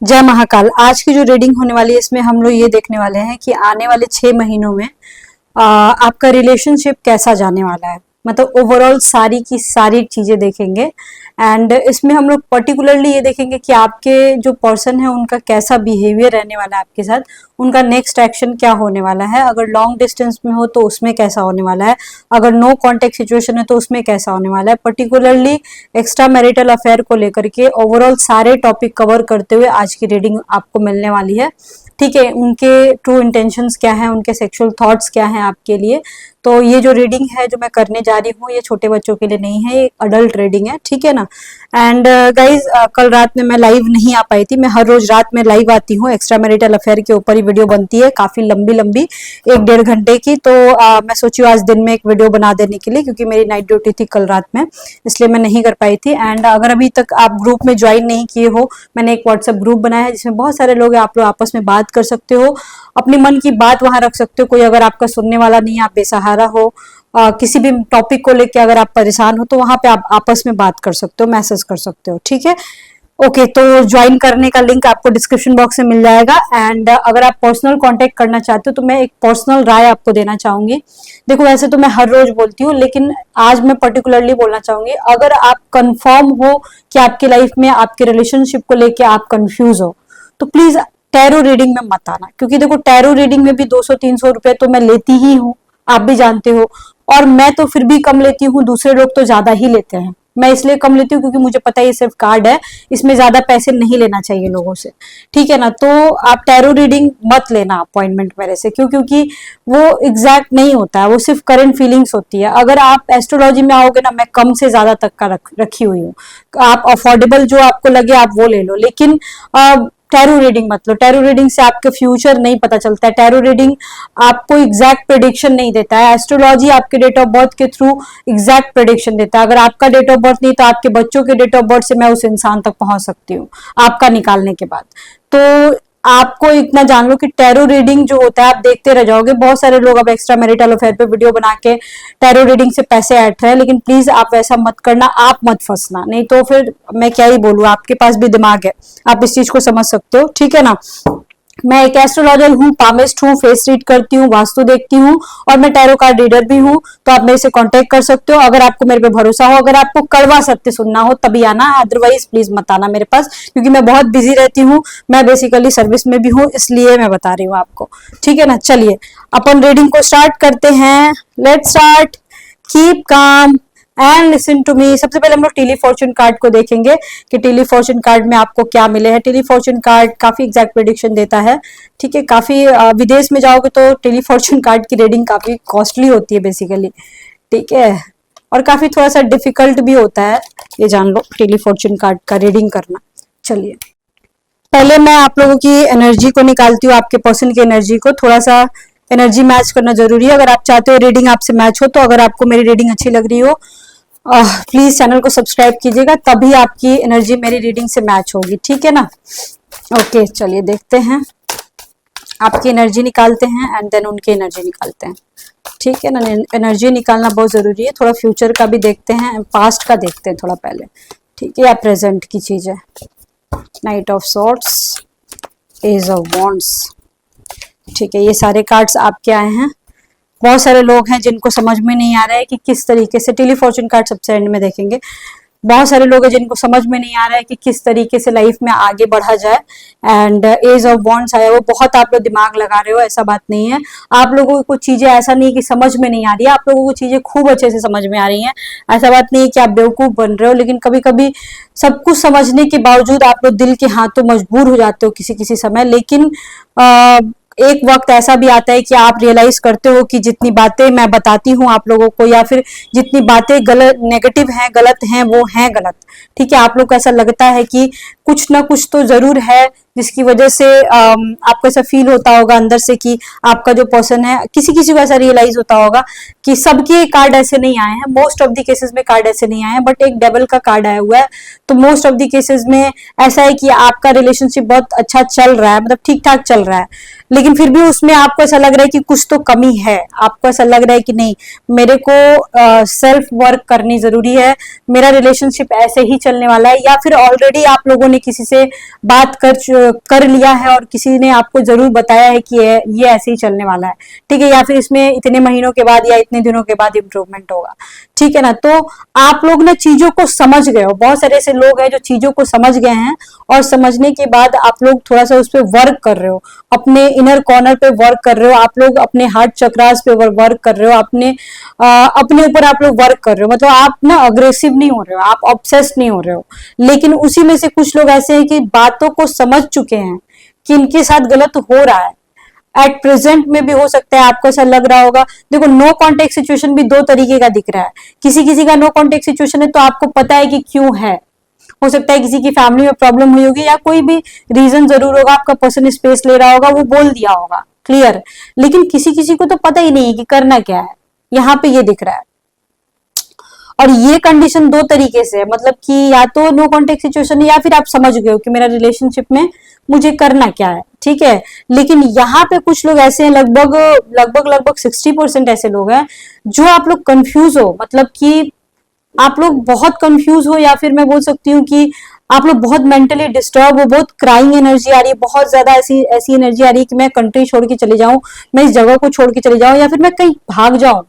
जय महाकाल। आज की जो रीडिंग होने वाली है इसमें हम लोग ये देखने वाले हैं कि आने वाले 6 महीनों में आपका रिलेशनशिप कैसा जाने वाला है। मतलब ओवरऑल सारी की सारी चीजें देखेंगे एंड इसमें हम लोग पर्टिकुलरली ये देखेंगे कि आपके जो पर्सन है उनका कैसा बिहेवियर रहने वाला है आपके साथ, उनका नेक्स्ट एक्शन क्या होने वाला है। अगर लॉन्ग डिस्टेंस में हो तो उसमें कैसा होने वाला है, अगर नो कॉन्टेक्ट सिचुएशन है तो उसमें कैसा होने वाला है। पर्टिकुलरली एक्स्ट्रा मैरिटल अफेयर को लेकर के ओवरऑल सारे टॉपिक कवर करते हुए आज की रीडिंग आपको मिलने वाली है। ठीक है, उनके ट्रू इंटेंशंस क्या हैं, उनके सेक्सुअल थॉट्स क्या हैं आपके लिए। तो ये जो रीडिंग है जो मैं करने जा रही हूँ ये छोटे बच्चों के लिए नहीं है, ये अडल्ट रीडिंग है। ठीक है ना। एंड गाइज कल रात में मैं लाइव नहीं आ पाई थी। मैं हर रोज रात में लाइव आती हूँ, एक्स्ट्रा मैरिटल अफेयर के ऊपर ही वीडियो बनती है, काफी लंबी लंबी 1-1.5 घंटे की। तो मैं सोची आज दिन में एक वीडियो बना देने के लिए, क्योंकि मेरी नाइट ड्यूटी थी कल रात में, इसलिए मैं नहीं कर पाई थी। एंड अगर अभी तक आप ग्रुप में ज्वाइन नहीं किए हो, मैंने एक व्हाट्सएप ग्रुप बनाया है जिसमें बहुत सारे लोग हैं, आप लोग आपस में बात कर सकते हो, अपनी मन की बात वहां रख सकते हो। कोई अगर आपका सुनने वाला नहीं है, आप बेसहारा हो, किसी भी टॉपिक को लेके अगर आप परेशान हो तो वहां पे आप आपस में बात कर सकते हो, मैसेज कर सकते हो। ठीक है, ओके। तो ज्वाइन करने का लिंक आपको डिस्क्रिप्शन बॉक्स में मिल जाएगा। एंड अगर आप पर्सनल कांटेक्ट करना चाहते हो तो मैं एक पर्सनल राय आपको देना चाहूंगी। देखो वैसे तो मैं हर रोज बोलती हूँ, लेकिन आज मैं पर्टिकुलरली बोलना चाहूंगी, अगर आप कंफर्म हो कि आपकी लाइफ में आपके रिलेशनशिप को लेके आप कंफ्यूज हो तो प्लीज टैरो रीडिंग में मत आना। क्योंकि देखो टैरो रीडिंग में भी 200-300 रुपए तो मैं लेती ही हूँ, आप भी जानते हो, और मैं तो फिर भी कम लेती हूँ, दूसरे लोग तो ज्यादा ही लेते हैं। मैं इसलिए कम लेती हूँ क्योंकि मुझे पता है ये सिर्फ कार्ड है, इसमें ज्यादा पैसे नहीं लेना चाहिए लोगों से। ठीक है ना। तो आप टैरो रीडिंग मत लेना अपॉइंटमेंट मेरे से, क्योंकि वो एग्जैक्ट नहीं होता है, वो सिर्फ करंट फीलिंग्स होती है। अगर आप एस्ट्रोलॉजी में आओगे ना, मैं कम से ज्यादा तक का रखी हुई हूँ। आप अफोर्डेबल जो आपको लगे आप वो ले लो, लेकिन टैरो रीडिंग मत लो। टैरो रीडिंग से आपके फ्यूचर नहीं पता चलता है। टैरो रीडिंग आपको एग्जैक्ट प्रेडिक्शन नहीं देता है। एस्ट्रोलॉजी आपके डेट ऑफ बर्थ के थ्रू एग्जैक्ट प्रेडिक्शन देता है। अगर आपका डेट ऑफ बर्थ नहीं तो आपके बच्चों के डेट ऑफ बर्थ से मैं उस इंसान तक पहुंच सकती हूँ आपका निकालने के बाद। तो आपको इतना जान लो कि टैरो रीडिंग जो होता है आप देखते रह जाओगे। बहुत सारे लोग अब एक्स्ट्रा मैरिटल अफेयर पे वीडियो बना के टैरो रीडिंग से पैसे ऐंठ रहे हैं, लेकिन प्लीज आप वैसा मत करना, आप मत फंसना, नहीं तो फिर मैं क्या ही बोलूं। आपके पास भी दिमाग है, आप इस चीज को समझ सकते हो। ठीक है ना। मैं एक एस्ट्रोलॉजर हूँ, पामिस्ट हूँ, फेस रीड करती हूँ, वास्तु देखती हूँ, और मैं टैरो कार्ड रीडर भी हूँ। तो आप मेरे से कांटेक्ट कर सकते हो अगर आपको मेरे पे भरोसा हो। अगर आपको कड़वा सत्य सुनना हो तभी आना, अदरवाइज प्लीज मत आना मेरे पास, क्योंकि मैं बहुत बिजी रहती हूँ। मैं बेसिकली सर्विस में भी हूँ, इसलिए मैं बता रही हूँ आपको। ठीक है ना। चलिए अपन रीडिंग को स्टार्ट करते हैं। Let's start. Keep calm and listen to me. सबसे पहले हम लोग टेली फॉर्चून कार्ड को देखेंगे कि टेली फॉर्चून कार्ड में आपको क्या मिले हैं। टेली फॉर्चून कार्ड काफी एग्जैक्ट प्रेडिक्शन देता है। ठीक है, काफी विदेश में जाओगे तो टेली फॉर्चून कार्ड की रीडिंग काफी कॉस्टली होती है बेसिकली। ठीक है, और काफी थोड़ा सा डिफिकल्ट भी होता है, ये जान लो, टेली फॉर्चून कार्ड का रीडिंग करना। चलिए पहले मैं आप लोगों की एनर्जी को निकालती हूँ, आपके पर्सन की एनर्जी को। थोड़ा सा एनर्जी मैच करना जरूरी है अगर आप चाहते हो रीडिंग आपसे मैच हो। तो अगर आपको मेरी रीडिंग अच्छी लग रही हो प्लीज चैनल को सब्सक्राइब कीजिएगा, तभी आपकी एनर्जी मेरी रीडिंग से मैच होगी। ठीक है ना। ओके चलिए देखते हैं, आपकी एनर्जी निकालते हैं एंड देन उनकी एनर्जी निकालते हैं। ठीक है ना। एनर्जी निकालना बहुत जरूरी है। थोड़ा फ्यूचर का भी देखते हैं, पास्ट का देखते हैं थोड़ा पहले। ठीक है, या प्रेजेंट की चीज है। Knight of swords, age of wands. ठीक है, ये सारे कार्ड्स आपके आए हैं। बहुत सारे लोग हैं जिनको समझ में नहीं आ रहा है कि किस तरीके से, टेली फॉर्चून कार्ड सबसे एंड में देखेंगे। बहुत सारे लोग हैं जिनको समझ में नहीं आ रहा है कि किस तरीके से लाइफ में आगे बढ़ा जाए। एंड एज ऑफ वॉन्ड्स आया, वो बहुत आप लोग दिमाग लगा रहे हो, ऐसा बात नहीं है। आप लोगों को कुछ चीजें ऐसा नहीं कि समझ में नहीं आ रही है, आप लोगों को चीजें खूब अच्छे से समझ में आ रही हैं। ऐसा बात नहीं है कि आप बेवकूफ बन रहे हो, लेकिन कभी कभी सब कुछ समझने के बावजूद आप लोग दिल के हाथों मजबूर हो जाते हो किसी किसी समय। लेकिन एक वक्त ऐसा भी आता है कि आप रियलाइज करते हो कि जितनी बातें मैं बताती हूँ आप लोगों को, या फिर जितनी बातें गलत, नेगेटिव हैं, गलत हैं, वो हैं गलत। ठीक है, आप लोग को ऐसा लगता है कि कुछ ना कुछ तो जरूर है जिसकी वजह से आपको ऐसा फील होता होगा अंदर से कि आपका जो पर्सन है, किसी किसी को ऐसा रियलाइज होता होगा कि सबके कार्ड ऐसे नहीं आए हैं, मोस्ट ऑफ द केसेस में कार्ड ऐसे नहीं आए हैं, बट एक डेविल का कार्ड आया हुआ है। तो मोस्ट ऑफ द केसेस में ऐसा है कि आपका रिलेशनशिप बहुत अच्छा चल रहा है, मतलब ठीक ठाक चल रहा है, लेकिन फिर भी उसमें आपको ऐसा लग रहा है कि कुछ तो कमी है। आपको ऐसा लग रहा है कि नहीं, मेरे को सेल्फ वर्क करनी जरूरी है, मेरा रिलेशनशिप ऐसे ही चलने वाला है, या फिर ऑलरेडी आप लोगों ने किसी से बात कर कर लिया है और किसी ने आपको जरूर बताया है कि ये ऐसे ही चलने वाला है, ठीक है, या फिर इसमें इतने महीनों के बाद या इतने दिनों के बाद इम्प्रूवमेंट होगा, ठीक है ना। तो आप लोग ना चीजों को समझ गए हो, बहुत सारे ऐसे लोग हैं जो चीजों को समझ गए हैं और समझने के बाद आप लोग थोड़ा सा उस पर वर्क कर रहे हो, अपने इनर कॉर्नर पे वर्क कर रहे हो, आप लोग अपने हार्ट चक्रास पे वर्क कर रहे हो, अपने ऊपर आप लोग वर्क कर रहे हो, मतलब आप ना अग्रेसिव नहीं हो रहे हो, आप ऑब्सेस नहीं हो रहे हो। लेकिन उसी में से कुछ लोग ऐसे हैं कि बातों को समझ चुके हैं कि इनके साथ गलत हो रहा है, एट प्रेजेंट में भी हो सकता है आपको ऐसा लग रहा होगा। देखो नो कॉन्टेक्ट सिचुएशन भी दो तरीके का दिख रहा है, किसी किसी का नो कॉन्टेक्ट सिचुएशन है तो आपको पता है कि क्यों है, हो सकता है किसी की फैमिली में प्रॉब्लम हुई होगी या कोई भी रीजन जरूर होगा, आपका पर्सन स्पेस ले रहा होगा, वो बोल दिया होगा, क्लियर। लेकिन किसी किसी को तो पता ही नहीं है कि करना क्या है, यहाँ पे ये दिख रहा है। और ये कंडीशन दो तरीके से है, मतलब कि या तो नो कॉन्टेक्ट सिचुएशन है या फिर आप समझ गए हो कि मेरा रिलेशनशिप में मुझे करना क्या है, ठीक है। लेकिन यहाँ पे कुछ लोग ऐसे हैं, लगभग 60% ऐसे लोग हैं जो आप लोग कंफ्यूज हो, मतलब कि आप लोग बहुत कंफ्यूज हो, या फिर मैं बोल सकती हूँ कि आप लोग बहुत मेंटली डिस्टर्ब हो, बहुत क्राइंग एनर्जी आ रही है, बहुत ज्यादा ऐसी ऐसी एनर्जी आ रही है कि मैं कंट्री छोड़ के चले जाऊं, मैं इस जगह को छोड़ के चले जाऊं, या फिर मैं कहीं भाग जाऊं,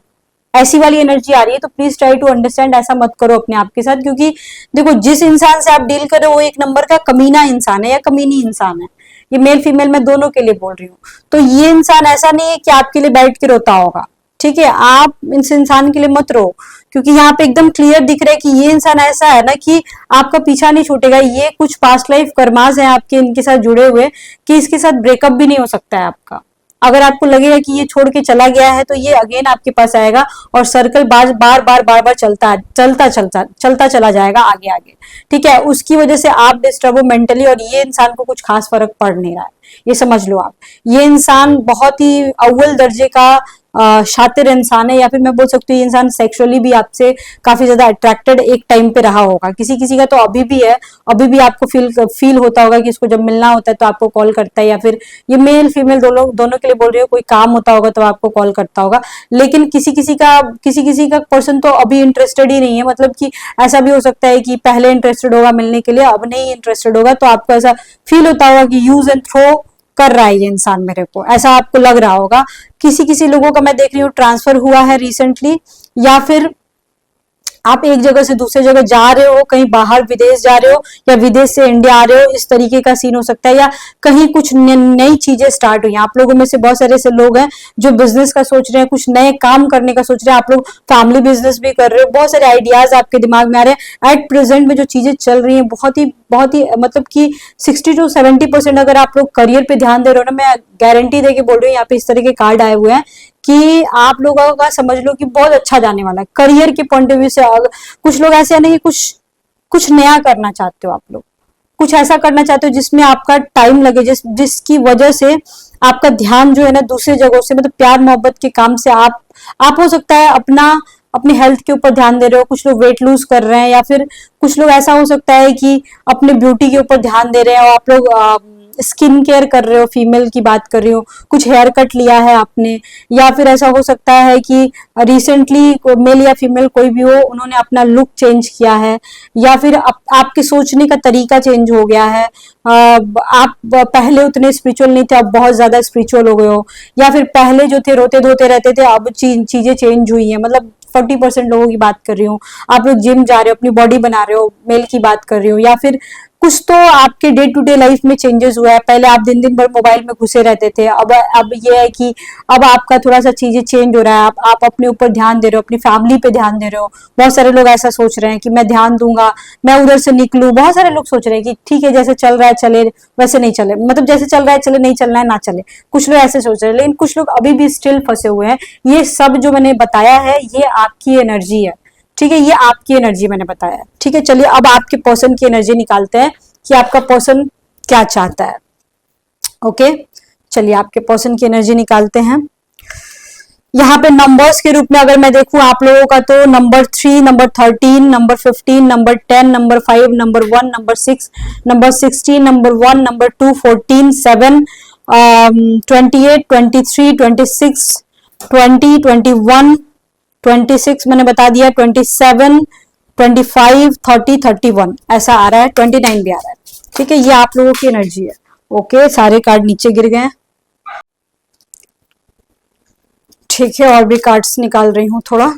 ऐसी वाली एनर्जी आ रही है। तो प्लीज ट्राई टू अंडरस्टैंड, ऐसा मत करो अपने आप के साथ, क्योंकि देखो जिस इंसान से आप डील कर रहे हो वो एक नंबर का कमीना इंसान है या कमीनी इंसान है, ये मेल फीमेल मैं दोनों के लिए बोल रही हूँ। तो ये इंसान ऐसा नहीं है कि आपके लिए बैठ के रोता होगा, ठीक है, आप इस इंसान के लिए मत रो, क्योंकि यहाँ पे एकदम क्लियर दिख रहा है कि ये इंसान ऐसा है ना कि आपका पीछा नहीं छूटेगा, ये कुछ पास्ट लाइफ कर्मास है आपके इनके साथ जुड़े हुए कि इसके साथ ब्रेकअप भी नहीं हो सकता है आपका। अगर आपको लगेगा कि ये छोड़ के चला गया है तो ये अगेन आपके पास आएगा और सर्कल बार बार चलता चला जाएगा आगे आगे, ठीक है। उसकी वजह से आप डिस्टर्ब हो मेंटली और ये इंसान को कुछ खास फर्क पड़ नहीं रहा है, ये समझ लो आप। ये इंसान बहुत ही अव्वल दर्जे का शातिर इंसान है, या फिर मैं बोल सकती हूँ ये इंसान सेक्सुअली भी आपसे काफी ज्यादा अट्रैक्टेड एक टाइम पे रहा होगा, किसी किसी का तो अभी भी है, अभी भी आपको फील होता होगा कि इसको जब मिलना होता है तो आपको कॉल करता है, या फिर ये मेल फीमेल दोनों के लिए बोल रही हो, कोई काम होता होगा तो आपको कॉल करता होगा। लेकिन किसी किसी का पर्सन तो अभी इंटरेस्टेड ही नहीं है, मतलब कि ऐसा भी हो सकता है कि पहले इंटरेस्टेड होगा मिलने के लिए, अब नहीं इंटरेस्टेड होगा, तो आपको ऐसा फील होता होगा कि यूज एंड थ्रो कर रहा है ये इंसान मेरे को, ऐसा आपको लग रहा होगा। किसी किसी लोगों का मैं देख रही हूँ ट्रांसफर हुआ है रिसेंटली, या फिर आप एक जगह से दूसरे जगह जा रहे हो, कहीं बाहर विदेश जा रहे हो या विदेश से इंडिया आ रहे हो, इस तरीके का सीन हो सकता है। या कहीं कुछ नई चीजें स्टार्ट हुई, आप लोगों में से बहुत सारे ऐसे लोग हैं जो बिजनेस का सोच रहे हैं, कुछ नए काम करने का सोच रहे हैं, आप लोग फैमिली बिजनेस भी कर रहे हो, बहुत सारे आइडियाज आपके दिमाग में आ रहे हैं। एट प्रेजेंट में जो चीजें चल रही है बहुत ही मतलब कि 60 to 70% अगर आप लोग करियर पे ध्यान दे रहे हो ना, मैं गारंटी दे के बोल रही हूँ, यहाँ पे इस तरह के कार्ड आए हुए हैं कि आप लोगों का समझ लो कि बहुत अच्छा जाने वाला है करियर के पॉइंट ऑफ व्यू से। कुछ लोग ऐसे है ना कि कुछ नया करना चाहते हो, आप लोग कुछ ऐसा करना चाहते हो जिसमें आपका टाइम लगे, जिसकी वजह से आपका ध्यान जो है ना दूसरी जगहों से, मतलब प्यार मोहब्बत के काम से आप हो सकता है अपनी हेल्थ के ऊपर ध्यान दे रहे हो, कुछ लोग वेट लूज कर रहे हैं, या फिर कुछ लोग ऐसा हो सकता है कि अपने ब्यूटी के ऊपर ध्यान दे रहे हैं, और आप लोग स्किन केयर कर रहे हो, फीमेल की बात कर रही हो, कुछ हेयर कट लिया है आपने, या फिर ऐसा हो सकता है कि रिसेंटली मेल या फीमेल कोई भी हो, उन्होंने अपना लुक चेंज किया है, या फिर आपके सोचने का तरीका चेंज हो गया है। आप पहले उतने स्पिरिचुअल नहीं थे, अब बहुत ज्यादा स्पिरिचुअल हो गए हो, या फिर पहले जो थे रोते धोते रहते थे, अब चीजें चेंज हुई है। मतलब 40% लोगों की बात कर रही हूँ, आप लोग जिम जा रहे हो, अपनी बॉडी बना रहे हो, मेल की बात कर रही हो, या फिर कुछ तो आपके डे टू डे लाइफ में चेंजेस हुआ है। पहले आप दिन भर मोबाइल में घुसे रहते थे, अब ये है कि अब आपका थोड़ा सा चीजें चेंज हो रहा है, आप अपने ऊपर ध्यान दे रहे हो, अपनी फैमिली पे ध्यान दे रहे हो। बहुत सारे लोग ऐसा सोच रहे हैं कि मैं ध्यान दूंगा, मैं उधर से निकलूं। बहुत सारे लोग सोच रहे हैं कि ठीक है जैसे चल रहा है चले, वैसे नहीं चले, मतलब जैसे चल रहा है चले, नहीं चलना है ना चले। कुछ लोग ऐसे सोच रहे हैं, लेकिन कुछ लोग अभी भी स्टिल फंसे हुए हैं। ये सब जो मैंने बताया है ये आपकी एनर्जी है, ठीक है, ये आपकी एनर्जी मैंने बताया, ठीक है। चलिए अब आपके पर्सन की एनर्जी निकालते हैं कि आपका पर्सन क्या चाहता है। ओके, चलिए आपके पर्सन की एनर्जी निकालते हैं। यहाँ पे नंबर्स के रूप में अगर मैं देखूं आप लोगों का, तो number 3, number 13, number 15, number 10, number 5, number 1, number 6, number 16, number 1, number 2, 14, 7, 28, 23, 26, 20, 21, 26 मैंने बता दिया, 27, 25, 30, 31 ऐसा आ रहा है, 29 भी आ रहा है, ठीक है। ये आप लोगों की एनर्जी है। ओके, सारे कार्ड नीचे गिर गए। ठीक है, और भी कार्ड्स निकाल रही हूँ थोड़ा।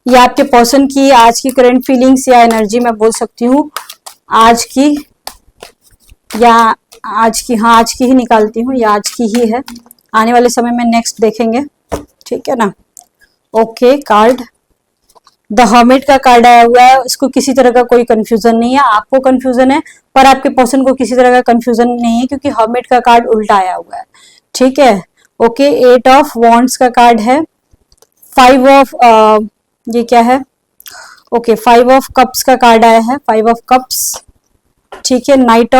ये आपके पर्सन की आज की करंट फीलिंग्स या एनर्जी मैं बोल सकती हूँ, आज की या आज की, हाँ आज की ही निकालती हूँ, या आज की ही है। आने वाले समय में नेक्स्ट देखेंगे, ठीक है ना। ओके, कार्ड द हर्मिट का कार्ड आया हुआ है। इसको किसी तरह का कोई कंफ्यूजन नहीं है, आपको कंफ्यूजन है पर आपके पर्सन को किसी तरह का कंफ्यूजन नहीं है, क्योंकि हर्मिट का कार्ड उल्टा आया हुआ है, ठीक है। ओके, 8 ऑफ वॉन्ड्स का कार्ड है। 5 ऑफ ये क्या है, ओके 5 ऑफ कप्स का कार्ड आया है, 5 ऑफ कप्स, ठीक है। नाइट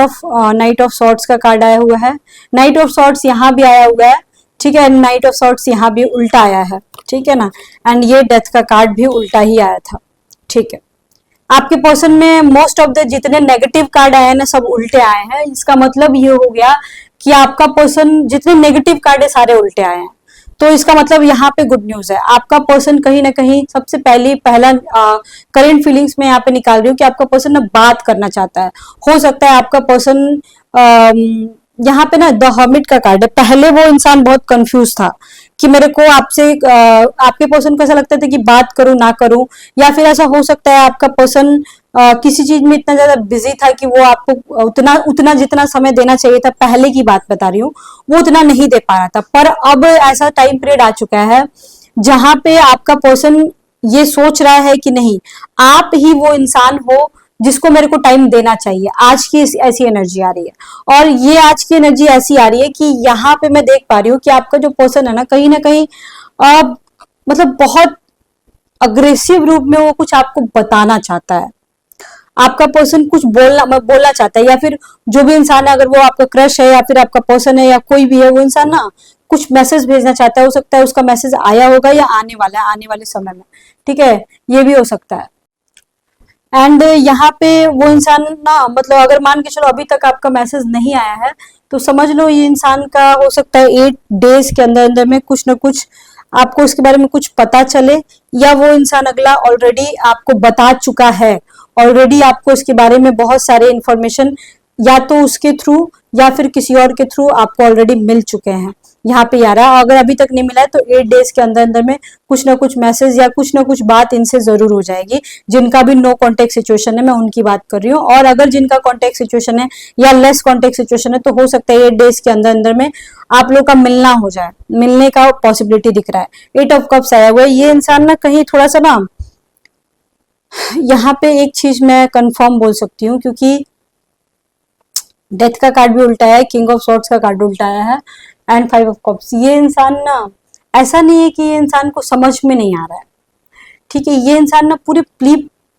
ऑफ सॉर्ट्स का कार्ड आया हुआ है। नाइट ऑफ सॉर्ट्स यहाँ भी आया हुआ है, ठीक है। नाइट ऑफ सॉर्ट्स यहाँ भी उल्टा आया है, ठीक है ना। एंड ये डेथ का कार्ड भी उल्टा ही आया था, ठीक है। आपके पर्सन में मोस्ट ऑफ द जितने नेगेटिव कार्ड आए हैं ना, सब उल्टे आए हैं। इसका मतलब ये हो गया कि आपका पर्सन, जितने नेगेटिव कार्ड है सारे उल्टे आए हैं। तो इसका मतलब यहाँ पे गुड न्यूज है। आपका पर्सन कहीं ना कहीं सबसे पहला करंट फीलिंग्स में यहाँ पे निकाल रही हूँ कि आपका पर्सन ना बात करना चाहता है। हो सकता है आपका पर्सन यहाँ पे ना द हर्मिट का कार्ड है। पहले वो इंसान बहुत कंफ्यूज था कि मेरे को आपसे आपके पर्सन को ऐसा लगता था कि बात करूं ना करूं, या फिर ऐसा हो सकता है आपका पर्सन किसी चीज में इतना ज्यादा बिजी था कि वो आपको उतना जितना समय देना चाहिए था, पहले की बात बता रही हूँ, वो उतना नहीं दे पा रहा था। पर अब ऐसा टाइम पीरियड आ चुका है जहां पे आपका पर्सन ये सोच रहा है कि नहीं, आप ही वो इंसान हो जिसको मेरे को टाइम देना चाहिए। आज की ऐसी एनर्जी आ रही है, और ये आज की एनर्जी ऐसी आ रही है कि यहाँ पे मैं देख पा रही हूँ कि आपका जो पर्सन है ना कहीं मतलब बहुत अग्रेसिव रूप में वो कुछ आपको बताना चाहता है। आपका पर्सन कुछ बोलना चाहता है, या फिर जो भी इंसान है, अगर वो आपका क्रश है या फिर आपका पर्सन है या कोई भी है, वो इंसान ना कुछ मैसेज भेजना चाहता है। हो सकता है उसका मैसेज आया होगा या आने वाला है आने वाले समय में, ठीक है, ये भी हो सकता है। एंड यहाँ पे वो इंसान ना, मतलब अगर मान के चलो अभी तक आपका मैसेज नहीं आया है, तो समझ लो ये इंसान का हो सकता है 8 डेज के अंदर अंदर में कुछ ना कुछ आपको उसके बारे में कुछ पता चले, या वो इंसान अगला ऑलरेडी आपको बता चुका है। ऑलरेडी आपको इसके बारे में बहुत सारे इंफॉर्मेशन या तो उसके थ्रू या फिर किसी और के थ्रू आपको ऑलरेडी मिल चुके हैं। यहाँ पे आ रहा है, अगर अभी तक नहीं मिला है तो 8 डेज के अंदर अंदर में कुछ ना कुछ मैसेज या कुछ ना कुछ बात इनसे जरूर हो जाएगी। जिनका भी नो कॉन्टेक्ट सिचुएशन है, मैं उनकी बात कर रही हूँ। और अगर जिनका कॉन्टेक्ट सिचुएशन है या लेस कॉन्टेक्ट सिचुएशन है, तो हो सकता है 8 डेज के अंदर अंदर में आप लोग का मिलना हो जाए, मिलने का पॉसिबिलिटी दिख रहा है। 8 ऑफ कप्स आया हुआ है। ये इंसान ना कहीं थोड़ा सा ना, यहाँ पे एक चीज मैं कंफर्म बोल सकती हूँ, क्योंकि डेथ का कार्ड भी उल्टा है, किंग ऑफ सॉर्ड्स का कार्ड उल्टा आया है, एंड 5 ऑफ कप्स। ये इंसान ना, ऐसा नहीं है कि ये इंसान को समझ में नहीं आ रहा है, ठीक है। ये इंसान ना पूरे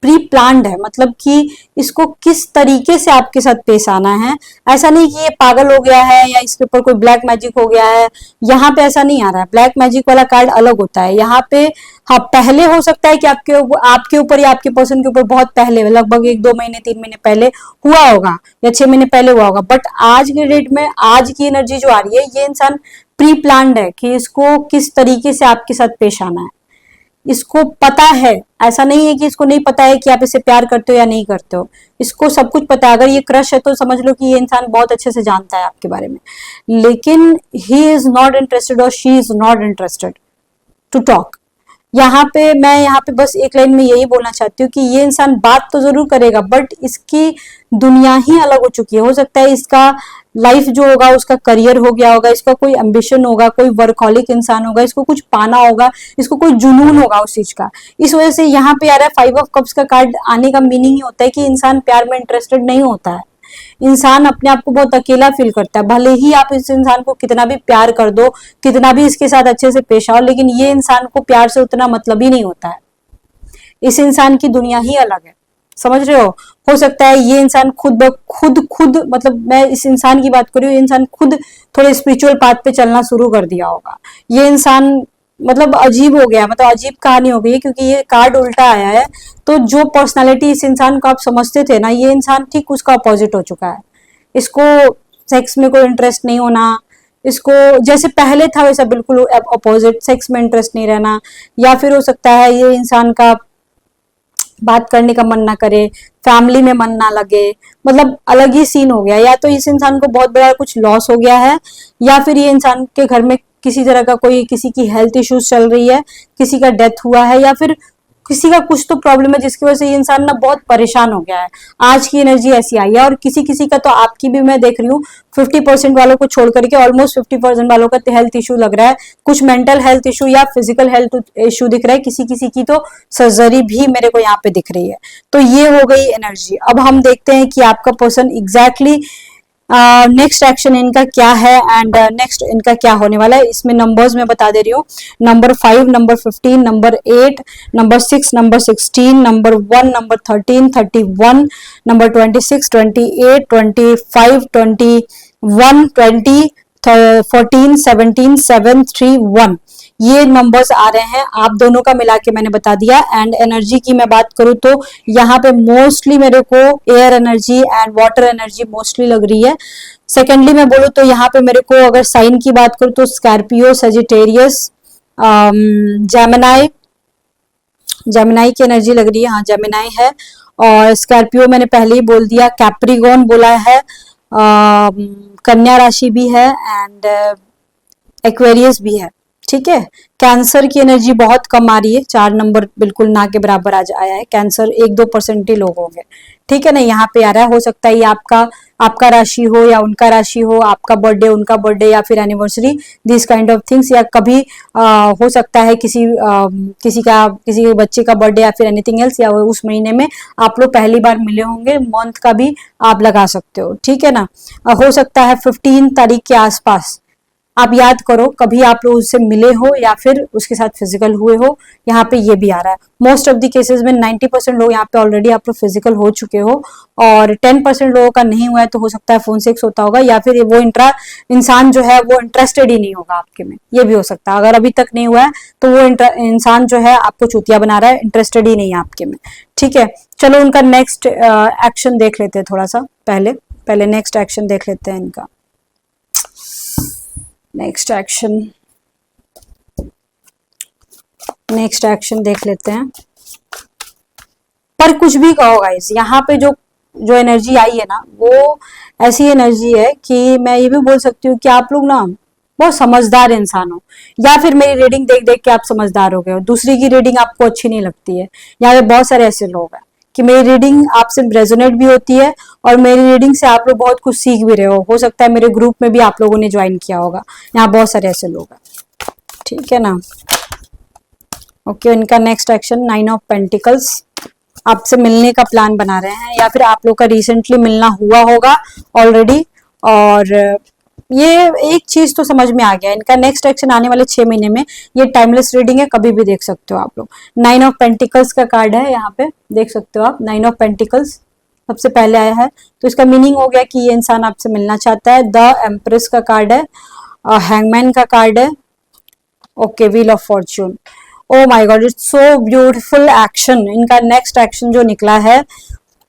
प्री प्लान्ड है, मतलब कि इसको किस तरीके से आपके साथ पेश आना है। ऐसा नहीं कि ये पागल हो गया है या इसके ऊपर कोई ब्लैक मैजिक हो गया है, यहाँ पे ऐसा नहीं आ रहा है। ब्लैक मैजिक वाला कार्ड अलग होता है यहाँ पे। हाँ, पहले हो सकता है कि आपके ऊपर या आपके पर्सन के ऊपर बहुत पहले, लगभग 1-2 महीने 3 महीने पहले हुआ होगा, या 6 महीने पहले हुआ होगा। बट आज के डेट में, आज की एनर्जी जो आ रही है, ये इंसान प्री प्लान्ड है कि इसको किस तरीके से आपके साथ पेश आना है। इसको पता है, ऐसा नहीं है कि इसको नहीं पता है कि आप इसे प्यार करते हो या नहीं करते हो। इसको सब कुछ पता है। अगर ये क्रश है तो समझ लो कि ये इंसान बहुत अच्छे से जानता है आपके बारे में, लेकिन ही इज नॉट इंटरेस्टेड और she is not interested to talk. यहाँ पे मैं यहाँ पे बस एक लाइन में यही बोलना चाहती हूँ कि ये इंसान बात तो जरूर करेगा, बट इसकी दुनिया ही अलग हो चुकी है। हो सकता है इसका लाइफ जो होगा उसका करियर हो गया होगा, इसका कोई एम्बिशन होगा, कोई वर्कहॉलिक इंसान होगा, इसको कुछ पाना होगा, इसको कोई जुनून होगा उस चीज का। इस वजह से यहाँ पे आ रहा है 5 ऑफ कप्स का कार्ड आने का मीनिंग ही होता है कि इंसान प्यार में इंटरेस्टेड नहीं होता है। इंसान अपने आप को बहुत अकेला फील करता है। भले ही आप इस इंसान को कितना भी प्यार कर दो, कितना भी इसके साथ अच्छे से पेश आओ, लेकिन ये इंसान को प्यार से उतना मतलब ही नहीं होता है। इस इंसान की दुनिया ही अलग है, समझ रहे हो सकता है ये इंसान खुद मतलब मैं इस इंसान की बात कर रही हूँ, इंसान खुद थोड़े स्पिरिचुअल पाथ पे चलना शुरू कर दिया होगा। ये इंसान मतलब अजीब हो गया, मतलब अजीब कहानी हो गई है, क्योंकि ये कार्ड उल्टा आया है। तो जो पर्सनालिटी इस इंसान को आप समझते थे ना, ये इंसान ठीक उसका अपोजिट हो चुका है। इसको सेक्स में कोई इंटरेस्ट नहीं होना, इसको जैसे पहले था वैसा बिल्कुल अपोजिट, सेक्स में इंटरेस्ट नहीं रहना। या फिर हो सकता है ये इंसान का बात करने का मन ना करे, फैमिली में मन ना लगे, मतलब अलग ही सीन हो गया। या तो इस इंसान को बहुत बड़ा कुछ लॉस हो गया है, या फिर ये इंसान के घर में किसी तरह का कोई, किसी की हेल्थ इश्यूज चल रही है, किसी का डेथ हुआ है, या फिर किसी का कुछ तो प्रॉब्लम है जिसकी वजह से ये इंसान ना बहुत परेशान हो गया है। आज की एनर्जी ऐसी आई है। और किसी किसी का तो, आपकी भी मैं देख रही हूँ, 50% वालों को छोड़ करके ऑलमोस्ट 50% वालों का हेल्थ इशू लग रहा है। कुछ मेंटल हेल्थ इशू या फिजिकल हेल्थ इशू दिख रहा है, किसी किसी की तो सर्जरी भी मेरे को यहाँ पे दिख रही है। तो ये हो गई एनर्जी। अब हम देखते हैं कि आपका पर्सन एग्जैक्टली नेक्स्ट एक्शन इनका क्या है, एंड नेक्स्ट इनका क्या होने वाला है। इसमें नंबर्स मैं बता दे रही हूँ, number 5, number 15, number 8, number 6, number 16, number 1, number 13, 31, number 26, 28, 25, 21, 20, 14, 17, 7, 3, 1, ये नंबर्स आ रहे हैं। आप दोनों का मिला के मैंने बता दिया। एंड एनर्जी की मैं बात करूं तो यहाँ पे मोस्टली मेरे को air energy and water energy mostly लग रही है। सेकेंडली मैं बोलूँ तो यहाँ पे मेरे को अगर साइन की बात करूं तो स्कॉर्पियो, सजिटेरियस, जेमिनाई, जेमिनाई की एनर्जी लग रही है। हाँ, जेमिनाई है। और स्कॉर्पियो मैंने पहले ही बोल दिया। कैप्रिकॉर्न बोला है, कन्या राशि भी है, एंड एक्वेरियस भी है। ठीक है। कैंसर की एनर्जी बहुत कम आ रही है, 4 नंबर बिल्कुल ना के बराबर आज आया है। कैंसर 1-2% ही लोग होंगे। ठीक है ना, यहाँ पे आ रहा है। हो सकता है ये आपका राशि हो या उनका राशि हो, आपका बर्थडे उनका बर्थडे या फिर anniversary, this kind of things. या कभी हो सकता है किसी के बच्चे का बर्थडे या फिर एनीथिंग एल्स, या उस महीने में आप लोग पहली बार मिले होंगे। मंथ का भी आप लगा सकते हो। ठीक है ना। हो सकता है 15 तारीख के आसपास, आप याद करो कभी आप लोग उससे मिले हो या फिर उसके साथ फिजिकल हुए हो। यहाँ पे ये भी आ रहा है। मोस्ट ऑफ द केसेस में 90% लोग यहाँ पे ऑलरेडी आप लोग फिजिकल हो चुके हो, और 10% लोगों का नहीं हुआ है। तो हो सकता है फोन सेक्स होता होगा, या फिर वो इंसान जो है वो इंटरेस्टेड ही नहीं होगा आपके में, ये भी हो सकता है। अगर अभी तक नहीं हुआ है तो वो इंसान जो है आपको चूतिया बना रहा है, इंटरेस्टेड ही नहीं है आपके में। ठीक है, चलो उनका नेक्स्ट एक्शन देख लेते हैं थोड़ा सा। पहले नेक्स्ट एक्शन देख लेते हैं इनका। नेक्स्ट एक्शन देख लेते हैं। पर कुछ भी कहो गाइस, यहाँ पे जो एनर्जी आई है ना, वो ऐसी एनर्जी है कि मैं ये भी बोल सकती हूँ कि आप लोग ना बहुत समझदार इंसान हो, या फिर मेरी रीडिंग देख देख के आप समझदार हो गए हो। दूसरी की रीडिंग आपको अच्छी नहीं लगती है। यहाँ पे बहुत सारे ऐसे लोग हैं कि मेरी रीडिंग आपसे रेजोनेट भी होती है, और मेरी रीडिंग से आप लोग बहुत कुछ सीख भी रहे हो सकता है मेरे ग्रुप में भी आप लोगों ने ज्वाइन किया होगा। यहाँ बहुत सारे ऐसे लोग हैं। ठीक है ना। ओके, इनका नेक्स्ट एक्शन 9 ऑफ पेंटिकल्स, आपसे मिलने का प्लान बना रहे हैं, या फिर आप लोग का रिसेंटली मिलना हुआ होगा ऑलरेडी। और ये एक चीज तो समझ में आ गया, इनका नेक्स्ट एक्शन आने वाले 6 महीने में। ये टाइमलेस रीडिंग है, कभी भी देख सकते हो आप लोग। 9 ऑफ पेंटिकल्स का कार्ड है, यहाँ पे देख सकते हो आप। 9 ऑफ पेंटिकल्स सबसे पहले आया है, तो इसका मीनिंग हो गया कि ये इंसान आपसे मिलना चाहता है। द एम्प्रेस का कार्ड है, हैंगमैन का कार्ड है। Okay, wheel of Fortune. Oh my God, it's so beautiful action. इनका नेक्स्ट एक्शन जो निकला है,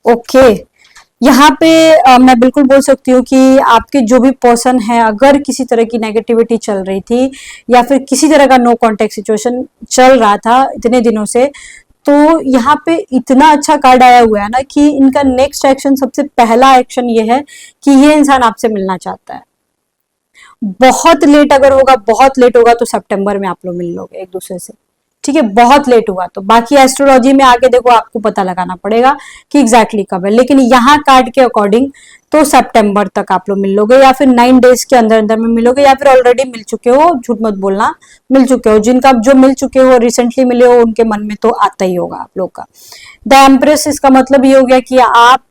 ओके, यहाँ पे मैं बिल्कुल बोल सकती हूँ कि आपके जो भी पर्सन है, अगर किसी तरह की नेगेटिविटी चल रही थी, या फिर किसी तरह का नो कॉन्टेक्ट सिचुएशन चल रहा था इतने दिनों से, तो यहाँ पे इतना अच्छा कार्ड आया हुआ है ना कि इनका नेक्स्ट एक्शन, सबसे पहला एक्शन ये है कि ये इंसान आपसे मिलना चाहता है। बहुत लेट अगर होगा, बहुत लेट होगा तो सितंबर में आप लोग मिल लोगे एक दूसरे से। ठीक है, बहुत लेट हुआ तो बाकी एस्ट्रोलॉजी में आगे देखो, आपको पता लगाना पड़ेगा कि एग्जैक्टली कब है। लेकिन यहाँ कार्ड के अकॉर्डिंग तो सितंबर तक आप लोग मिल लोगे, या फिर 9 डेज के अंदर अंदर में मिलोगे, या फिर ऑलरेडी मिल चुके हो। झूठ मत बोलना, मिल चुके हो। जिनका जो मिल चुके हो, रिसेंटली मिले हो, उनके मन में तो आता ही होगा आप लोग का। द एम्प्रेस, इसका मतलब ये हो गया कि आप,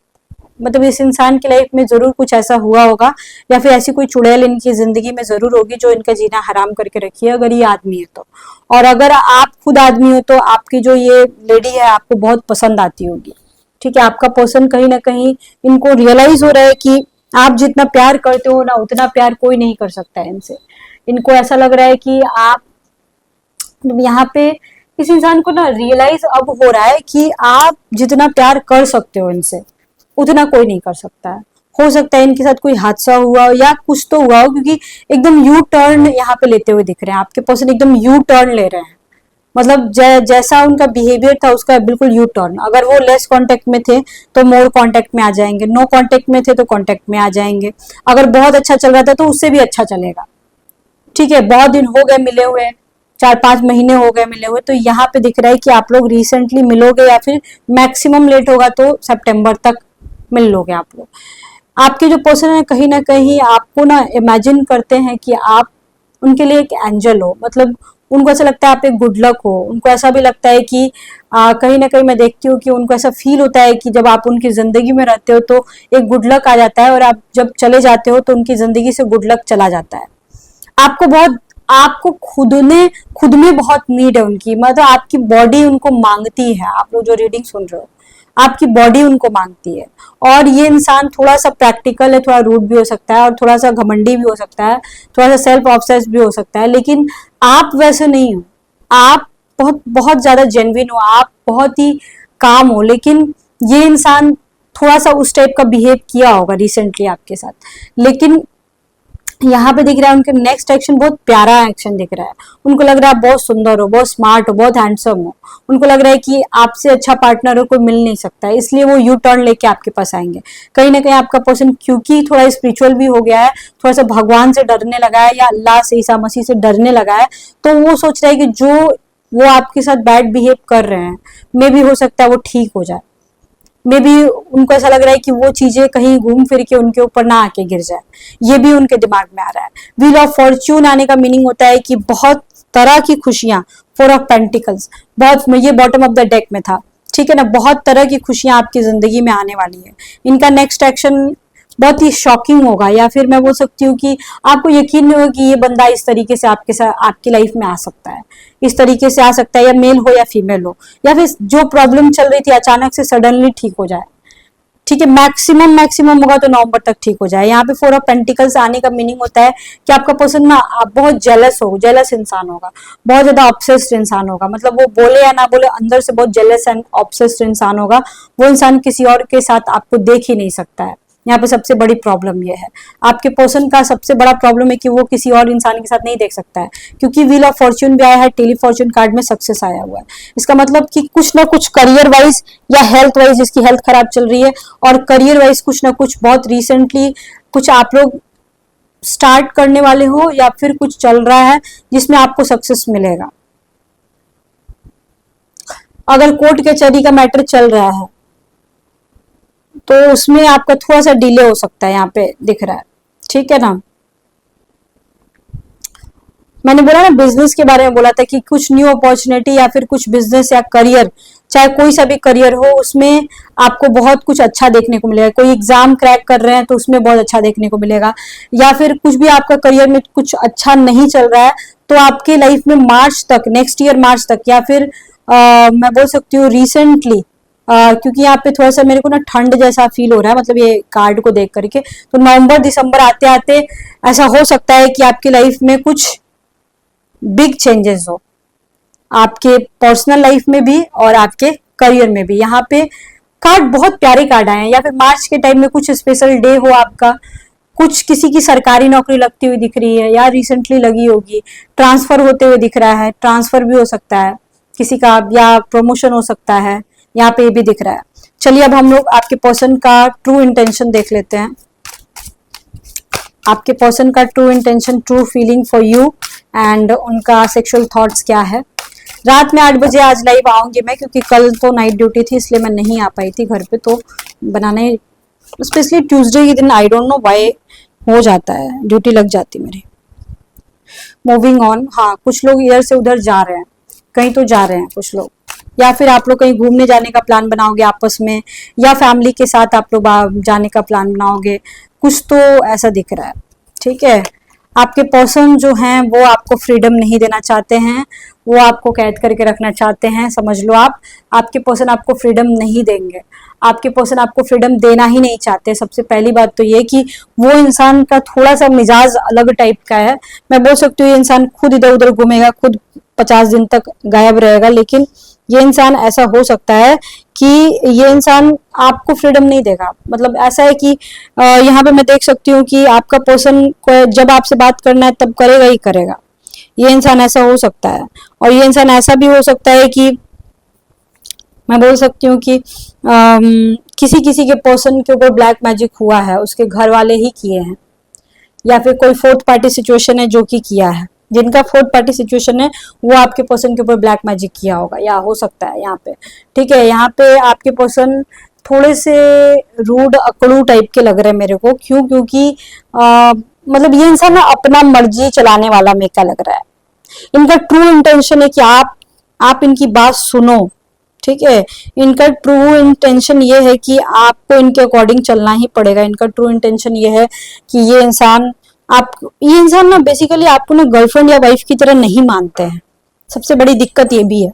मतलब इस इंसान की लाइफ में जरूर कुछ ऐसा हुआ होगा, या फिर ऐसी कोई चुड़ैल इनकी जिंदगी में जरूर होगी जो इनका जीना हराम करके रखी है, अगर ये आदमी है तो। और अगर आप खुद आदमी हो तो आपकी जो ये लेडी है आपको बहुत पसंद आती होगी। ठीक है, आपका पर्सन कहीं ना कहीं इनको रियलाइज हो रहा है कि आप जितना प्यार करते हो ना, उतना प्यार कोई नहीं कर सकता है इनसे। इनको ऐसा लग रहा है कि आप, यहाँ पे इस इंसान को ना रियलाइज अब हो रहा है कि आप जितना प्यार कर सकते हो इनसे, उतना कोई नहीं कर सकता है। हो सकता है इनके साथ कोई हादसा हुआ हो या कुछ तो हुआ हो, क्योंकि एकदम यू टर्न यहाँ पे लेते हुए दिख रहे हैं। आपके पर्सन एकदम यू टर्न ले रहे हैं। मतलब जैसा उनका बिहेवियर था उसका बिल्कुल यू टर्न। अगर वो लेस कांटेक्ट में थे तो मोर कांटेक्ट में आ जाएंगे, नो कांटेक्ट में थे तो कांटेक्ट में आ जाएंगे, अगर बहुत अच्छा चल रहा था तो उससे भी अच्छा चलेगा। ठीक है, बहुत दिन हो गए मिले हुए, 4-5 महीने हो गए मिले हुए, तो यहाँ पे दिख रहा है कि आप लोग रिसेंटली मिलोगे या फिर मैक्सिमम लेट होगा तो सितंबर तक मिल लोगे आप लोग। आपके जो पर्सन है कहीं ना कहीं आपको ना इमेजिन करते हैं कि आप उनके लिए एक एंजल हो, मतलब उनको ऐसा लगता है आप एक गुड लक हो। उनको ऐसा भी लगता है कि कहीं ना कहीं मैं देखती हूँ कि उनको ऐसा फील होता है कि जब आप उनकी जिंदगी में रहते हो तो एक गुड लक आ जाता है, और आप जब चले जाते हो तो उनकी जिंदगी से गुड लक चला जाता है। आपको बहुत, आपको खुद में बहुत नीड है उनकी, मतलब आपकी बॉडी उनको मांगती है। आप लोग जो रीडिंग सुन रहे हो, आपकी बॉडी उनको मांगती है। और ये इंसान थोड़ा सा प्रैक्टिकल है, थोड़ा रूड भी हो सकता है, और थोड़ा सा घमंडी भी हो सकता है, थोड़ा सा सेल्फ ऑब्सेस्ड भी हो सकता है, लेकिन आप वैसे नहीं हो। आप बहुत बहुत ज्यादा जेन्युइन हो, आप बहुत ही काम हो, लेकिन ये इंसान थोड़ा सा उस टाइप का बिहेव किया होगा रिसेंटली आपके साथ। लेकिन यहाँ पे दिख रहा है उनके नेक्स्ट एक्शन बहुत प्यारा एक्शन दिख रहा है। उनको लग रहा है बहुत सुंदर हो, बहुत स्मार्ट हो, बहुत हैंडसम हो। उनको लग रहा है कि आपसे अच्छा पार्टनर हो कोई मिल नहीं सकता है, इसलिए वो यू टर्न लेके आपके पास आएंगे। कहीं ना कहीं आपका पर्सन क्योंकि थोड़ा स्पिरिचुअल भी हो गया है, थोड़ा सा भगवान से डरने लगा है या अल्लाह से, ईसा मसीह से डरने लगा है, तो वो सोच रहा है कि जो वो आपके साथ बैड बिहेव कर रहे हैं मे भी हो सकता है वो ठीक हो जाए। मे बी उनको ऐसा लग रहा है कि वो चीजें कहीं घूम फिर के उनके ऊपर ना आके गिर जाए, ये भी उनके दिमाग में आ रहा है। व्हील ऑफ फॉर्च्यून आने का मीनिंग होता है कि बहुत तरह की खुशियां, 4 ऑफ पेंटिकल्स, बहुत, ये बॉटम ऑफ द डेक में था, ठीक है ना, बहुत तरह की खुशियां आपकी जिंदगी में आने वाली है। इनका नेक्स्ट एक्शन बहुत ही शॉकिंग होगा, या फिर मैं बोल सकती हूँ कि आपको यकीन नहीं होगा कि ये बंदा इस तरीके से आपके साथ आपकी लाइफ में आ सकता है, इस तरीके से आ सकता है, या मेल हो या फीमेल हो, या फिर जो प्रॉब्लम चल रही थी अचानक से सडनली ठीक हो जाए। ठीक है, मैक्सिमम होगा तो नवंबर तक ठीक हो जाए। यहाँ पे 4 ऑफ पेंटिकल्स आने का मीनिंग होता है कि आपका पर्सन ना आप बहुत जेलस इंसान होगा, बहुत ज्यादा ऑब्सेस्ड इंसान होगा, मतलब वो बोले या ना बोले अंदर से बहुत जेलस एंड ऑब्सेस्ड इंसान होगा। वो इंसान किसी और के साथ आपको देख ही नहीं सकता है। यहाँ पे सबसे बड़ी प्रॉब्लम ये है, आपके पर्सन का सबसे बड़ा प्रॉब्लम है कि वो किसी और इंसान के साथ नहीं देख सकता है, क्योंकि व्हील ऑफ फॉर्च्यून भी आया है, टेली फॉर्च्यून कार्ड में सक्सेस आया हुआ है। इसका मतलब कि कुछ ना कुछ करियर वाइज या हेल्थ वाइज, जिसकी हेल्थ खराब चल रही है, और करियर वाइज कुछ ना कुछ बहुत रिसेंटली कुछ आप लोग स्टार्ट करने वाले हो, या फिर कुछ चल रहा है जिसमें आपको सक्सेस मिलेगा। अगर कोर्ट कचहरी का मैटर चल रहा है तो उसमें आपका थोड़ा सा डिले हो सकता है, यहाँ पे दिख रहा है, ठीक है ना। मैंने बोला ना बिजनेस के बारे में बोला था कि कुछ न्यू अपॉर्चुनिटी या फिर कुछ बिजनेस या करियर, चाहे कोई सा भी करियर हो, उसमें आपको बहुत कुछ अच्छा देखने को मिलेगा। कोई एग्जाम क्रैक कर रहे हैं तो उसमें बहुत अच्छा देखने को मिलेगा, या फिर कुछ भी आपका करियर में कुछ अच्छा नहीं चल रहा है तो आपके लाइफ में मार्च तक, नेक्स्ट ईयर मार्च तक, या फिर मैं बोल सकती हूँ रिसेंटली, क्योंकि यहाँ पे थोड़ा सा मेरे को ना ठंड जैसा फील हो रहा है, मतलब ये कार्ड को देख करके, तो नवंबर दिसंबर आते आते ऐसा हो सकता है कि आपकी लाइफ में कुछ बिग चेंजेस हो, आपके पर्सनल लाइफ में भी और आपके करियर में भी। यहाँ पे कार्ड बहुत प्यारे कार्ड आए हैं, या फिर मार्च के टाइम में कुछ स्पेशल डे हो आपका, कुछ किसी की सरकारी नौकरी लगती हुई दिख रही है या रिसेंटली लगी होगी, ट्रांसफर होते हुए दिख रहा है, ट्रांसफर भी हो सकता है किसी का, या प्रमोशन हो सकता है, यहाँ पे भी दिख रहा है। चलिए अब हम लोग आपके पर्सन का ट्रू इंटेंशन देख लेते हैं। आपके पर्सन का true intention, true feeling for you, and उनका सेक्सुअल थॉट्स क्या है। रात में 8 बजे आज लाइव आऊंगी मैं, क्योंकि कल तो नाइट ड्यूटी थी इसलिए मैं नहीं आ पाई थी घर पे, तो बनाने स्पेशली ट्यूसडे के दिन आई डोंट नो व्हाई हो जाता है, ड्यूटी लग जाती मेरी। मूविंग ऑन, हाँ कुछ लोग इधर से उधर जा रहे हैं, कहीं तो जा रहे हैं कुछ लोग, या फिर आप लोग कहीं घूमने जाने का प्लान बनाओगे आपस में, या फैमिली के साथ आप लोग जाने का प्लान बनाओगे, कुछ तो ऐसा दिख रहा है, ठीक है। आपके पर्सन जो हैं वो आपको फ्रीडम नहीं देना चाहते हैं, वो आपको कैद करके रखना चाहते हैं, समझ लो आप। आपके पर्सन आपको फ्रीडम नहीं देंगे, आपके पर्सन आपको फ्रीडम देना ही नहीं चाहते। सबसे पहली बात तो ये कि वो इंसान का थोड़ा सा मिजाज अलग टाइप का है। मैं बोल सकती हूँ ये इंसान खुद इधर उधर घूमेगा, खुद 50 दिन तक गायब रहेगा, लेकिन ये इंसान ऐसा हो सकता है कि ये इंसान आपको फ्रीडम नहीं देगा। मतलब ऐसा है कि यहाँ पे मैं देख सकती हूँ कि आपका पर्सन को जब आपसे बात करना है तब करेगा ही करेगा, ये इंसान ऐसा हो सकता है। और ये इंसान ऐसा भी हो सकता है कि मैं बोल सकती हूँ कि किसी किसी के पर्सन के ऊपर ब्लैक मैजिक हुआ है, उसके घर वाले ही किए हैं, या फिर कोई फोर्थ पार्टी सिचुएशन है जो कि किया है। जिनका फोर्थ पार्टी सिचुएशन है वो आपके पर्सन के ऊपर ब्लैक मैजिक किया होगा, या हो सकता है यहाँ पे। ठीक है, यहाँ पे आपके पर्सन थोड़े से रूड अकड़ू टाइप के लग रहे हैं मेरे को। क्यों? क्योंकि मतलब ये इंसान ना अपना मर्जी चलाने वाला मेरे का लग रहा है। इनका ट्रू इंटेंशन है कि आप इनकी बात सुनो। ठीक है, इनका ट्रू इंटेंशन ये है कि आपको इनके अकॉर्डिंग चलना ही पड़ेगा। इनका ट्रू इंटेंशन ये है कि ये इंसान ना बेसिकली आपको ना गर्लफ्रेंड या वाइफ की तरह नहीं मानते हैं। सबसे बड़ी दिक्कत ये भी है।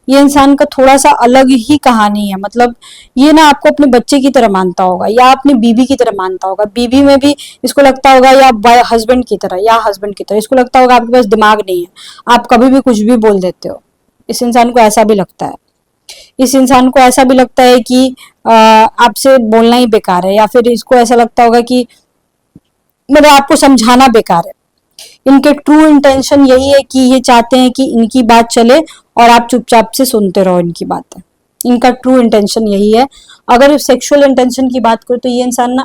ये इंसान का थोड़ा सा अलग ही कहानी है। मतलब ये ना आपको अपने बच्चे की तरह मानता होगा, या अपनी बीबी की तरह मानता होगा। बीबी में भी इसको लगता होगा, या हस्बैंड की तरह, या हस्बैंड की तरह इसको लगता होगा आपके पास दिमाग नहीं है, आप कभी भी कुछ भी बोल देते हो। इस इंसान को ऐसा भी लगता है। इस इंसान को ऐसा भी लगता है कि आपसे बोलना ही बेकार है, या फिर इसको ऐसा लगता होगा कि मतलब आपको समझाना बेकार है। इनके ट्रू इंटेंशन यही है कि ये चाहते हैं कि इनकी बात चले और आप चुपचाप से सुनते रहो इनकी बातें। इनका ट्रू इंटेंशन यही है। अगर सेक्सुअल इंटेंशन की बात करो तो ये इंसान ना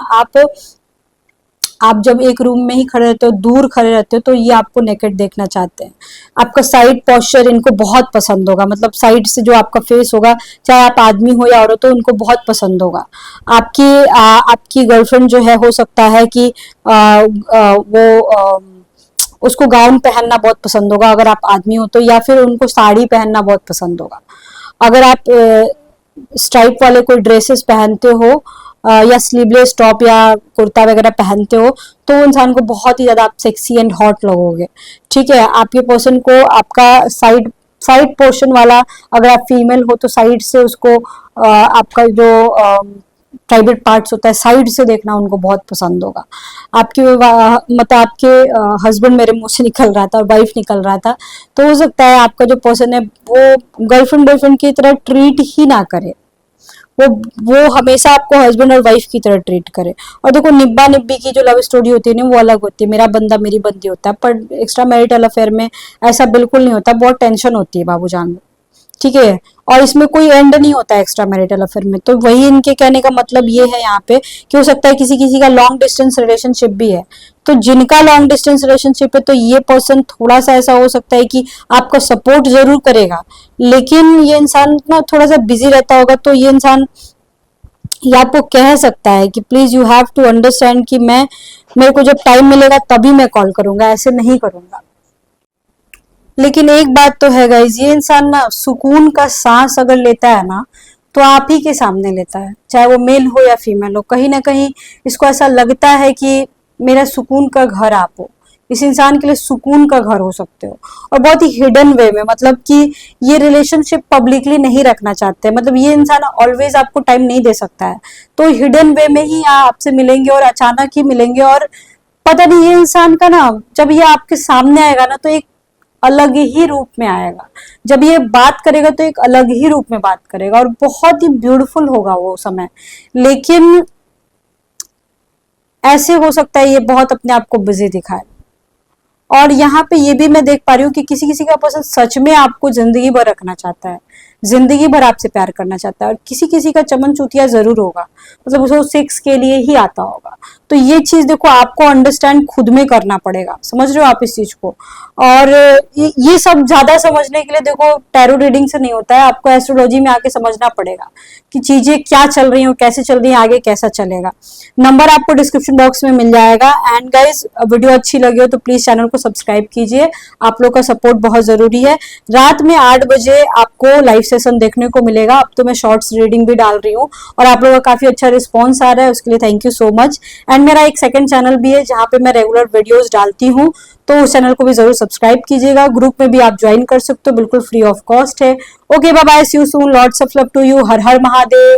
आप जब एक रूम में ही खड़े रहते हो, दूर खड़े रहते हो, तो ये आपको नेकेड देखना चाहते हैं। आपका साइड पोस्चर इनको बहुत पसंद होगा। मतलब साइड से जो आपका फेस होगा, चाहे आप आदमी हो या औरत हो, उनको बहुत पसंद होगा। आपकी गर्लफ्रेंड जो है, हो सकता है कि वो उसको गाउन पहनना बहुत पसंद होगा अगर आप आदमी हो तो, या फिर उनको साड़ी पहनना बहुत पसंद होगा। अगर आप स्ट्राइप वाले कोई ड्रेसेस पहनते हो, या स्लीवलेस टॉप या कुर्ता वगैरह पहनते हो, तो इंसान को बहुत ही ज्यादा आप सेक्सी एंड हॉट लगोगे। ठीक है, आपके पर्सन को आपका साइड पोर्शन वाला, अगर आप फीमेल हो तो साइड से उसको आपका जो प्राइवेट पार्ट्स होता है साइड से देखना उनको बहुत पसंद होगा। मतलब आपके हस्बैंड मेरे मुंह से निकल रहा था और वाइफ निकल रहा था, तो हो सकता है आपका जो पर्सन है वो गर्लफ्रेंड बॉयफ्रेंड की तरह ट्रीट ही ना करे। वो हमेशा आपको हस्बैंड और वाइफ की तरह ट्रीट करे। और देखो, निब्बा निब्बी की जो लव स्टोरी होती है ना, वो अलग होती है। मेरा बंदा मेरी बंदी होता है, पर एक्स्ट्रा मैरिटल अफेयर में ऐसा बिल्कुल नहीं होता। बहुत टेंशन होती है बाबूजान। ठीक है, और इसमें कोई एंड नहीं होता है एक्स्ट्रा मैरिटल अफेयर में। तो वही इनके कहने का मतलब ये है यहाँ पे कि हो सकता है किसी किसी का लॉन्ग डिस्टेंस रिलेशनशिप भी है। तो जिनका लॉन्ग डिस्टेंस रिलेशनशिप है, तो ये पर्सन थोड़ा सा ऐसा हो सकता है कि आपका सपोर्ट जरूर करेगा, लेकिन ये इंसान ना थोड़ा सा बिजी रहता होगा। तो ये इंसान ये आपको कह सकता है कि please you have to understand कि मेरे को जब टाइम मिलेगा तभी मैं कॉल करूंगा, ऐसे नहीं करूंगा। लेकिन एक बात तो है गाइज, ये इंसान ना सुकून का सांस अगर लेता है ना, तो आप ही के सामने लेता है, चाहे वो मेल हो या फीमेल हो। कहीं ना कहीं इसको ऐसा लगता है कि मेरा सुकून का घर आप हो। इस इंसान के लिए सुकून का घर हो सकते हो, और बहुत ही हिडन वे में। मतलब कि ये रिलेशनशिप पब्लिकली नहीं रखना चाहते। मतलब ये इंसान ऑलवेज आपको टाइम नहीं दे सकता है, तो हिडन वे में ही आपसे मिलेंगे और अचानक ही मिलेंगे। और पता नहीं ये इंसान का ना, जब ये आपके सामने आएगा ना, तो एक अलग ही रूप में आएगा। जब ये बात करेगा तो एक अलग ही रूप में बात करेगा, और बहुत ही ब्यूटीफुल होगा वो समय। लेकिन ऐसे हो सकता है ये बहुत अपने आप को बिजी दिखाए। और यहाँ पे ये भी मैं देख पा रही हूँ कि किसी किसी का पर्सन सच में आपको जिंदगी भर रखना चाहता है, जिंदगी भर आपसे प्यार करना चाहता है। और किसी किसी का चमन चूतिया जरूर होगा, मतलब उसको सेक्स के लिए ही आता होगा। तो ये चीज देखो, आपको अंडरस्टैंड खुद में करना पड़ेगा। समझ रहे हो आप इस चीज को? और ये सब ज्यादा समझने के लिए देखो, टैरो रीडिंग से नहीं होता है, आपको एस्ट्रोलॉजी में आके समझना पड़ेगा कि चीजें क्या चल रही हैं, कैसे चल रही हैं, आगे कैसा चलेगा। नंबर आपको डिस्क्रिप्शन बॉक्स में मिल जाएगा। एंड गाइज, वीडियो अच्छी लगी हो तो प्लीज चैनल को सब्सक्राइब कीजिए। आप लोग का सपोर्ट बहुत जरूरी है। रात में 8 बजे आपको लाइव सेशन देखने को मिलेगा। अब तो मैं शॉर्ट्स रीडिंग भी डाल रही हूँ और आप लोगों का काफी अच्छा रिस्पॉन्स आ रहा है, उसके लिए thank you so much. And मेरा एक सेकंड चैनल भी है जहाँ पे मैं रेगुलर वीडियोस डालती हूँ, तो उस चैनल को भी जरूर सब्सक्राइब कीजिएगा। ग्रुप में भी आप ज्वाइन कर सकते हो, बिल्कुल फ्री ऑफ कॉस्ट है। Okay, bye bye, see you soon, lots of love to you. हर हर महादेव।